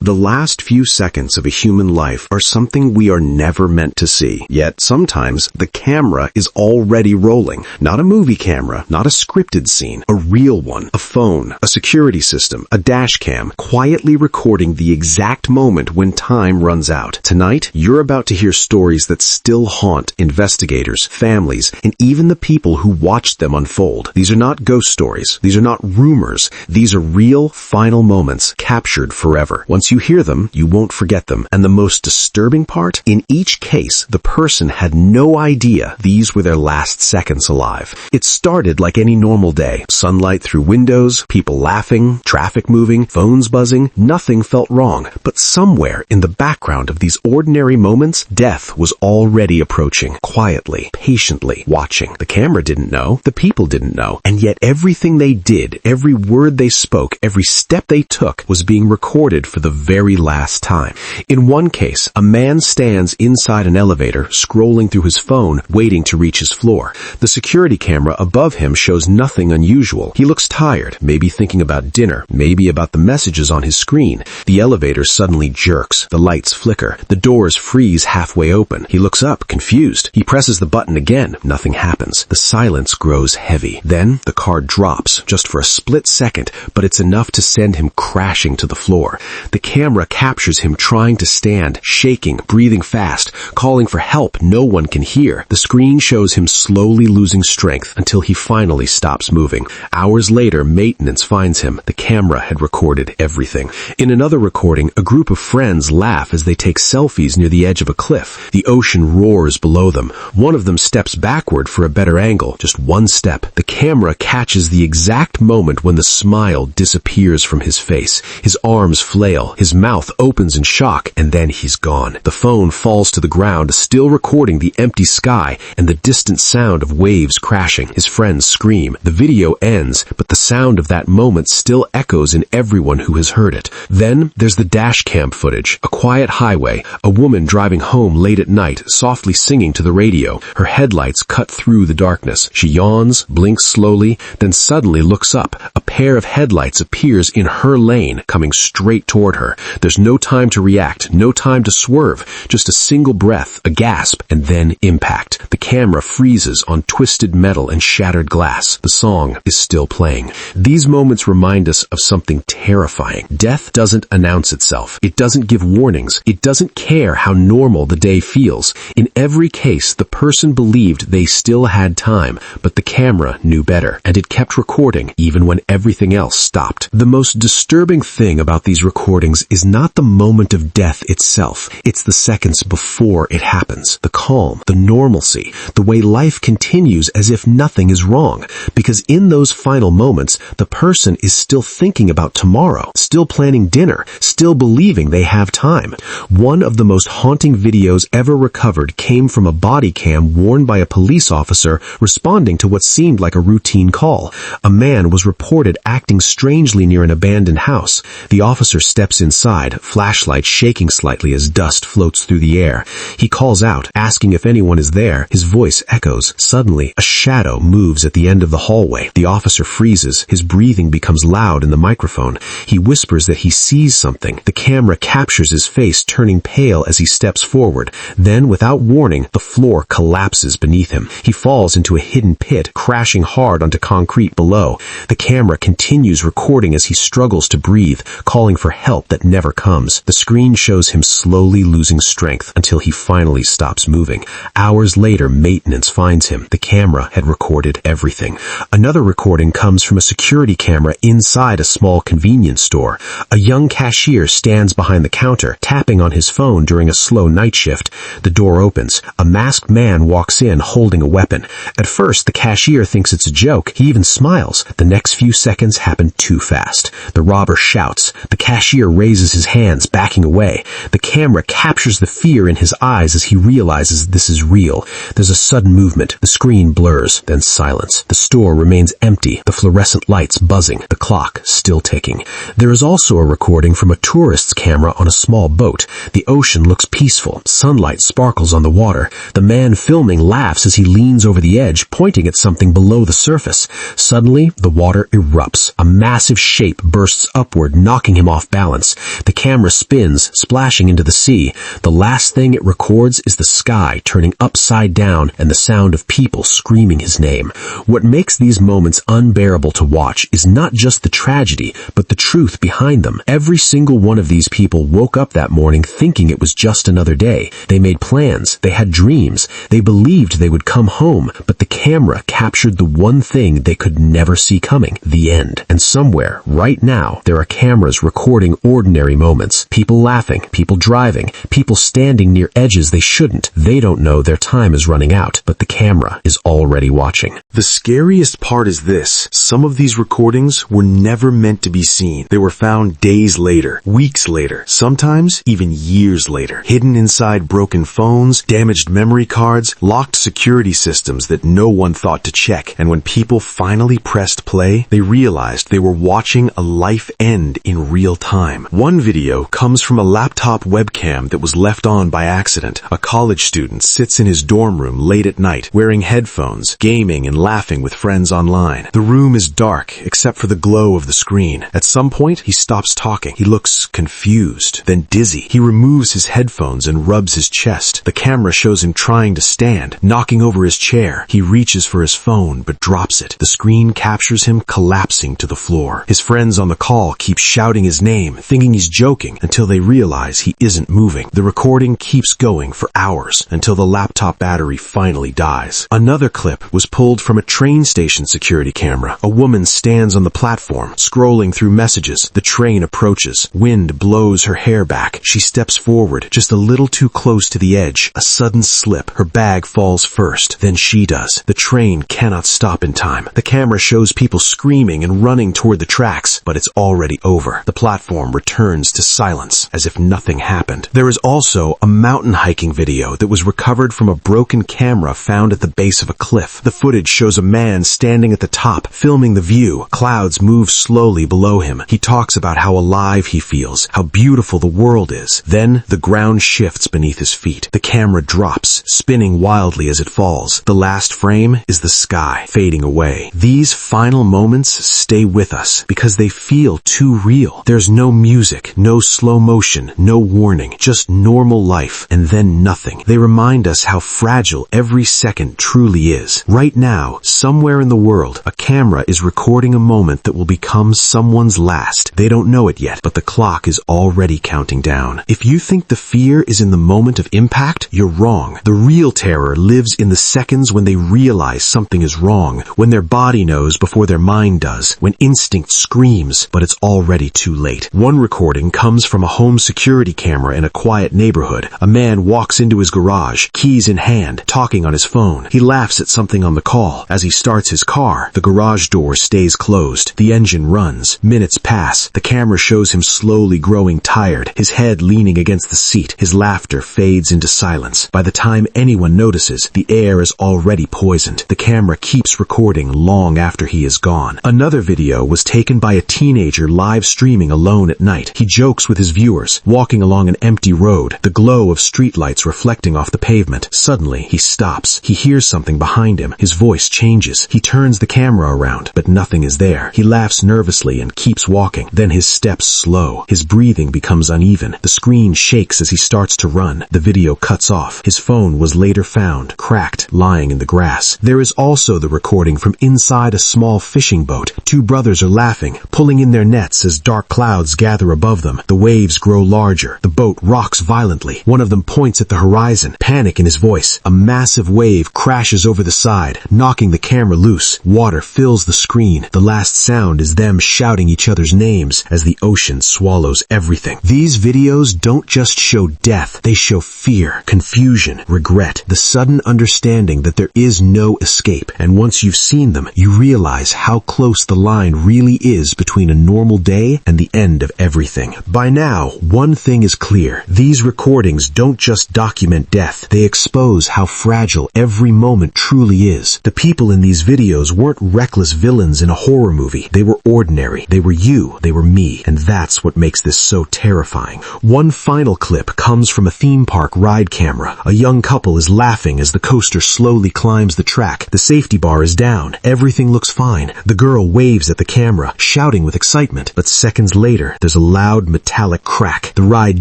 The last few seconds of a human life are something we are never meant to see. Yet sometimes the camera is already rolling. Not a movie camera, not a scripted scene, a real one, a phone, a security system, a dash cam, quietly recording the exact moment when time runs out. Tonight, you're about to hear stories that still haunt investigators, families, and even the people who watched them unfold. These are not ghost stories. These are not rumors. These are real, final moments captured forever. Once you hear them, you won't forget them. And the most disturbing part? In each case, the person had no idea these were their last seconds alive. It started like any normal day. Sunlight through windows, people laughing, traffic moving, phones buzzing. Nothing felt wrong. But somewhere in the background of these ordinary moments, death was already approaching, quietly, patiently, watching. The camera didn't know. The people didn't know. And yet everything they did, every word they spoke, every step they took was being recorded for the very last time. In one case, a man stands inside an elevator, scrolling through his phone, waiting to reach his floor. The security camera above him shows nothing unusual. He looks tired, maybe thinking about dinner, maybe about the messages on his screen. The elevator suddenly jerks. The lights flicker. The doors freeze halfway open. He looks up, confused. He presses the button again. Nothing happens. The silence grows heavy. Then the car drops, just for a split second, but it's enough to send him crashing to the floor. The camera captures him trying to stand, shaking, breathing fast, calling for help no one can hear. The screen shows him slowly losing strength until he finally stops moving. Hours later, maintenance finds him. The camera had recorded everything. In another recording, a group of friends laugh as they take selfies near the edge of a cliff. The ocean roars below them. One of them steps backward for a better angle, just one step. The camera catches the exact moment when the smile disappears from his face. His arms flail, his mouth opens in shock, and then he's gone. The phone falls to the ground, still recording the empty sky and the distant sound of waves crashing. His friends scream. The video ends, but the sound of that moment still echoes in everyone who has heard it. Then there's the dash cam footage. A quiet highway, a woman driving home late at night, softly singing to the radio. Her headlights cut through the darkness. She yawns, blinks slowly, then suddenly looks up. A pair of headlights appears in her lane, coming straight toward her. There's no time to react, no time to swerve, just a single breath, a gasp, and then impact. The camera freezes on twisted metal and shattered glass. The song is still playing. These moments remind us of something terrifying. Death doesn't announce itself. It doesn't give warnings. It doesn't care how normal the day feels. In every case, the person believed they still had time, but the camera knew better, and it kept recording even when everything else stopped. The most disturbing thing about these recordings is not the moment of death itself. It's the seconds before it happens. The calm, the normalcy, the way life continues as if nothing is wrong. Because in those final moments, the person is still thinking about tomorrow, still planning dinner, still believing they have time. One of the most haunting videos ever recovered came from a body cam worn by a police officer responding to what seemed like a routine call. A man was reported acting strangely near an abandoned house. The officer steps inside, flashlight shaking slightly as dust floats through the air. He calls out, asking if anyone is there. His voice echoes. Suddenly, a shadow moves at the end of the hallway. The officer freezes. His breathing becomes loud in the microphone. He whispers that he sees something. The camera captures his face turning pale as he steps forward. Then, without warning, the floor collapses beneath him. He falls into a hidden pit, crashing hard onto concrete below. The camera continues recording as he struggles to breathe, calling for help that never comes. The screen shows him slowly losing strength until he finally stops moving. Hours later, maintenance finds him. The camera had recorded everything. Another recording comes from a security camera inside a small convenience store. A young cashier stands behind the counter, tapping on his phone during a slow night shift. The door opens. A masked man walks in holding a weapon. At first, the cashier thinks it's a joke. He even smiles. The next few seconds happen too fast. The robber shouts. The cashier raises his hands, backing away. The camera captures the fear in his eyes as he realizes this is real. There's a sudden movement. The screen blurs, then silence. The store remains empty, the fluorescent lights buzzing, the clock still ticking. There is also a recording from a tourist's camera camera on a small boat. The ocean looks peaceful. Sunlight sparkles on the water. The man filming laughs as he leans over the edge, pointing at something below the surface. Suddenly, the water erupts. A massive shape bursts upward, knocking him off balance. The camera spins, splashing into the sea. The last thing it records is the sky turning upside down and the sound of people screaming his name. What makes these moments unbearable to watch is not just the tragedy, but the truth behind them. Every single one of these people woke up that morning thinking it was just another day. They made plans. They had dreams. They believed they would come home, but the camera captured the one thing they could never see coming, the end. And somewhere, right now, there are cameras recording ordinary moments. People laughing, people driving, people standing near edges they shouldn't. They don't know their time is running out, but the camera is already watching. The scariest part is this. Some of these recordings were never meant to be seen. They were found days later, weeks later, sometimes even years later, hidden inside broken phones, damaged memory cards, locked security systems that no one thought to check. And when people finally pressed play, they realized they were watching a life end in real time. One video comes from a laptop webcam that was left on by accident. A college student sits in his dorm room late at night, wearing headphones, gaming and laughing with friends online. The room is dark, except for the glow of the screen. At some point, he stops talking. He looks confused, then dizzy. He removes his headphones and rubs his chest. The camera shows him trying to stand, knocking over his chair. He reaches for his phone, but drops it. The screen captures him collapsing to the floor. His friends on the call keep shouting his name, thinking he's joking, until they realize he isn't moving. The recording keeps going for hours, until the laptop battery finally dies. Another clip was pulled from a train station security camera. A woman stands on the platform, scrolling through messages. The train approaches. Wind blows her hair back. She steps forward, just a little too close to the edge. A sudden slip. Her bag falls first. Then she does. The train cannot stop in time. The camera shows people screaming and running toward the tracks, but it's already over. The platform returns to silence, as if nothing happened. There is also a mountain hiking video that was recovered from a broken camera found at the base of a cliff. The footage shows a man standing at the top, filming the view. Clouds move slowly below him. He talks about how alive he feels, how beautiful the world is. Then, the ground shifts beneath his feet. The camera drops, spinning wildly as it falls. The last frame is the sky, fading away. These final moments stay with us because they feel too real. There's no music, no slow motion, no warning, just normal life, and then nothing. They remind us how fragile every second truly is. Right now, somewhere in the world, a camera is recording a moment that will become someone's last. They don't know it yet, but the clock is already counting down. If you think the fear is in the moment of impact, you're wrong. The real terror lives in the seconds when they realize something is wrong, when their body knows before their mind does, when instinct screams, but it's already too late. One recording comes from a home security camera in a quiet neighborhood. A man walks into his garage, keys in hand, talking on his phone. He laughs at something on the call. As he starts his car, the garage door stays closed. The engine runs. Minutes pass. The camera shows him slowly growing tired, his head leaning against the seat. His laughter fades into silence. By the time anyone notices, the air is already poisoned. The camera keeps recording long after he is gone. Another video was taken by a teenager live streaming alone at night. He jokes with his viewers, walking along an empty road, the glow of streetlights reflecting off the pavement. Suddenly, he stops. He hears something behind him. His voice changes. He turns the camera around, but nothing is there. He laughs nervously and keeps walking. Then his steps slow. His breathing becomes uneven. The screen shakes as he starts to run. The video cuts off. His phone was later found, cracked, lying in the grass. There is also the recording from inside a small fishing boat. Two brothers are laughing, pulling in their nets as dark clouds gather above them. The waves grow larger. The boat rocks violently. One of them points at the horizon, panic in his voice. A massive wave crashes over the side, knocking the camera loose. Water fills the screen. The last sound is them shouting each other's names as the ocean swallows everything. These videos don't just show death, they show fear, confusion, regret, the sudden understanding that there is no escape. And once you've seen them, you realize how close the line really is between a normal day and the end of everything. By now, one thing is clear. These recordings don't just document death, they expose how fragile every moment truly is. The people in these videos weren't reckless villains in a horror movie. They were ordinary. They were you. They were me. And that's what makes this so terrifying. One final clip comes from a theme park ride camera. A young couple is laughing as the coaster slowly climbs the track. The safety bar is down. Everything looks fine. The girl waves at the camera, shouting with excitement. But seconds later, there's a loud metallic crack. The ride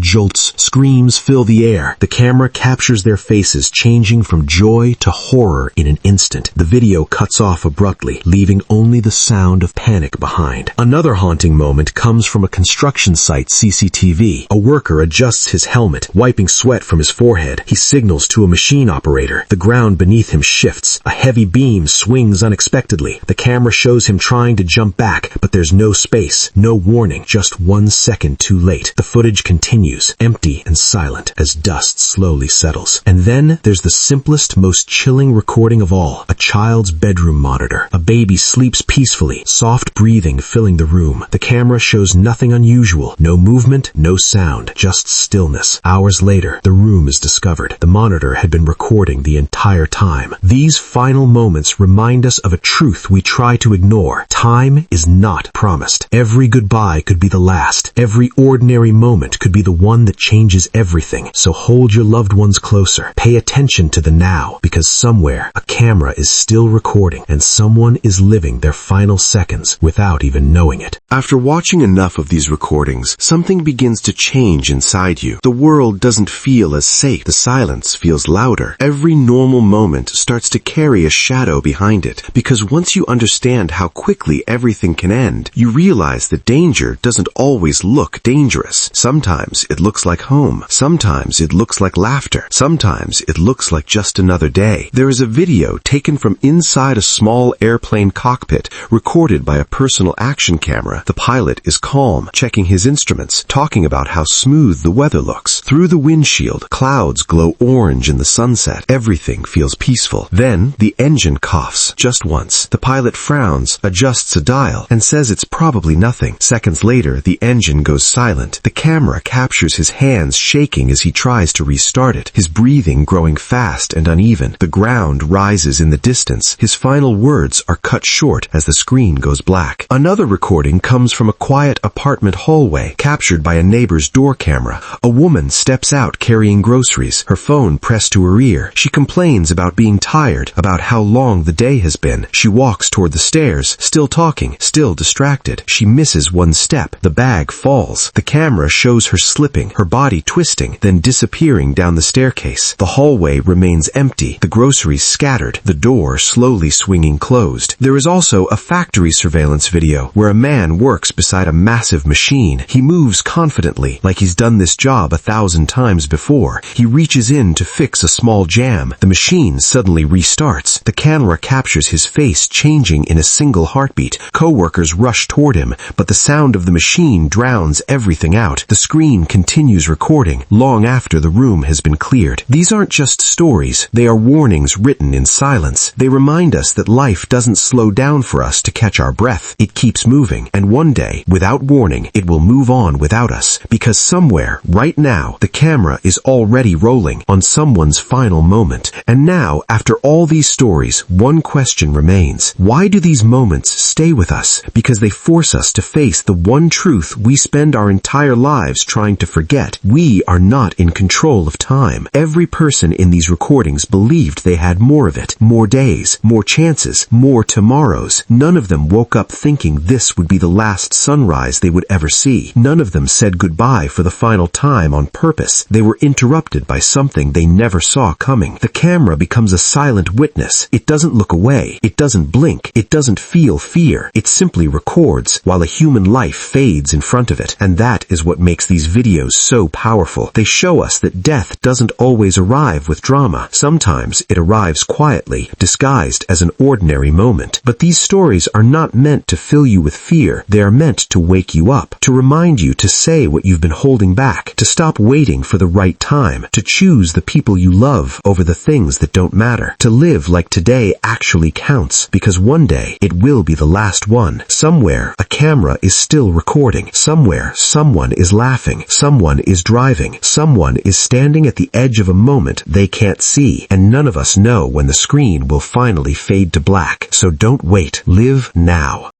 jolts. Screams fill the air. The camera captures their faces, changing from joy to horror in an instant. The video cuts off abruptly, leaving only the sound of panic behind. Another haunting moment comes from a construction site CCTV. A worker adjusts his helmet, wiping sweat from his forehead. He signals to a machine operator. The ground beneath him shifts. A heavy beam swings unexpectedly. The camera shows him trying to jump back, but there's no space, no warning, just 1 second too late. The footage continues, empty and silent, as dust slowly settles. And then there's the simplest, most chilling recording of all, a child's bedroom monitor. A baby sleeps peacefully, soft breathing filling the room. The camera shows nothing unusual, no movement, no sound, just stillness. Hours later, the room is discovered. The monitor had been recording the entire time. These final moments remind us of a truth we try to ignore. Time is not promised. Every goodbye could be the last. Every ordinary moment could be the one that changes everything. So hold your loved ones closer. Pay attention to the now, because somewhere a camera is still recording and someone is living their final seconds without even knowing it. After watching enough of these recordings, something begins to change inside you. The world doesn't feel as safe. The silence feels louder. Every normal moment starts to carry a shadow behind it, because once you understand how quickly everything can end, you realize that danger doesn't always look dangerous. Sometimes it looks like home. Sometimes it looks like laughter. Sometimes it looks like just another day. There is a video taken from inside a small airplane cockpit, recorded by a personal action camera. The pilot is calm, checking his instruments, talking about how smooth the weather looks. Through the windshield, clouds glow orange in the sunset. Everything feels peaceful. Then, the engine coughs, just once. The pilot frowns, adjusts a dial, and says it's probably nothing. Seconds later, the engine goes silent. The camera captures his hands shaking as he tries to restart it, his breathing growing fast and uneven. The ground rises in the distance. His final words are cut short as the screen goes black. Another recording comes from a quiet apartment hallway, captured by a neighbor's door camera. A woman steps out carrying groceries, her phone pressed to her ear. She complains about being tired, about how long the day has been. She walks toward the stairs, still talking, still distracted. She misses one step. The bag falls. The camera shows her slipping, her body twisting, then disappearing down the staircase. The hallway remains empty, the groceries scattered, the door slowly swinging closed. There is also a factory surveillance video where a man works beside a massive machine. He moves confidently, like he's done this job 1,000 times before. He reaches in to fix a small jam. The machine suddenly restarts. The camera captures his face changing in a single heartbeat. Coworkers rush toward him, but the sound of the machine drowns everything out. The screen continues recording long after the room has been cleared. These aren't just stories. They are warnings written in silence. They remind us that life doesn't slow down for us to catch our breath. It keeps moving, and one day, without warning, it will move on without us, because somewhere, right now, the camera is already rolling on someone's final moment. And now, after all these stories, one question remains. Why do these moments stay with us? Because they force us to face the one truth we spend our entire lives trying to forget. We are not in control of time. Every person in these recordings believed they had more of it, more days, more chances, more tomorrows. None of them woke up thinking this would be the last sunrise they would ever see. None of them said goodbye for the final time on purpose. They were interrupted by something they never saw coming. The camera becomes a silent witness. It doesn't look away. It doesn't blink. It doesn't feel fear. It simply records while a human life fades in front of it. And that is what makes these videos so powerful. They show us that death doesn't always arrive with drama. Sometimes it arrives quietly, disguised as an ordinary moment. But these stories are not meant to fill you with fear. They are meant to wake you up, to remind you to say what you've been holding back, to stop waiting for the right time, to choose the people you love over the things that don't matter, to live like today actually counts, because one day it will be the last one. Somewhere, a camera is still recording. Somewhere, someone is laughing. Someone is driving. Someone is standing at the edge of a moment they can't see, and none of us know when the screen will finally fade to black. So don't wait. Live now.